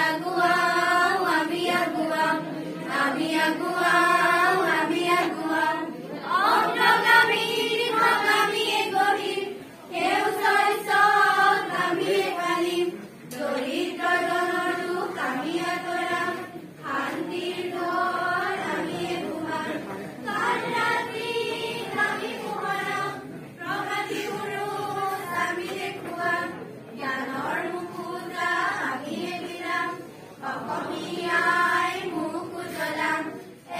আগুৱাও আমি আগুৱাও অগ্ৰগামী আমিয়ে গঢ়িম সেউজৰ চল আমিয়ে পালিম দৰিদ্ৰৰ দুখ আমি আঁতৰাম শান্তিৰ ঘৰ আমিয়ে পোহাম কাল ৰাতি আমি পোহৰাম প্ৰভাতী উৰুজ আমি দেখুৱাম জ্ঞানৰ মুকুতা আমিয়ে বিলাম অসমীয়াই মুখ উজ্বলাম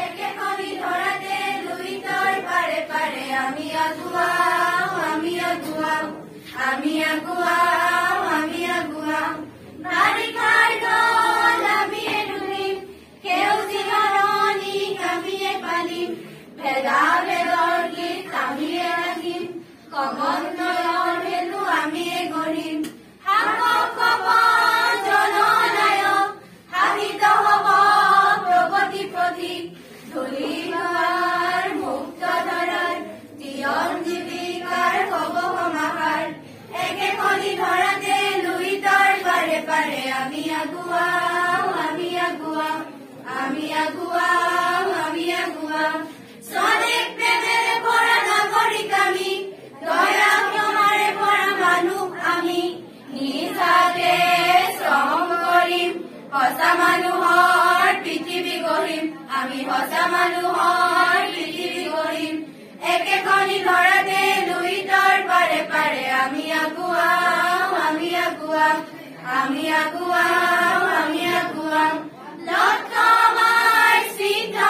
একেখনি ধৰাতে লুইতৰ পাৰে পাৰে আমি আগুৱাও বাৰিষাৰ দল আমিয়ে তুলিম সেউজীয়া ৰণীক আমিয়ে পালিম ভেদাভেদৰ গীত আমিয়ে ৰাখিম সমন্বয়ৰ ভেলু আমিয়ে গঢ়িম শাসক হব জননায়ক শাসিত হব প্ৰগতি প্ৰতীক ধূলি হোৱাৰ মুক্ত ধৰাৰ জীৱন জীৱিকাৰ হব সমাহাৰ একেখনি ধৰাতে লুইতৰ পাৰে পাৰে আমি আগুৱাও স্বদেশ প্ৰেমেৰে ভৰা নাগৰিক আমি দয়া ক্ষমাৰে ভৰা মানুহ আমি নিজাতে শ্ৰম কৰিম সঁচা মানুহৰ পৃথিৱী গঢ়িম আমি সঁচা মানুহৰ পৃথিৱী গঢ়িম একেখনি ধৰাতে লুইতৰ পাৰে পাৰে আমি আগুৱাও লক্ষ্য আমাৰ চিন্তা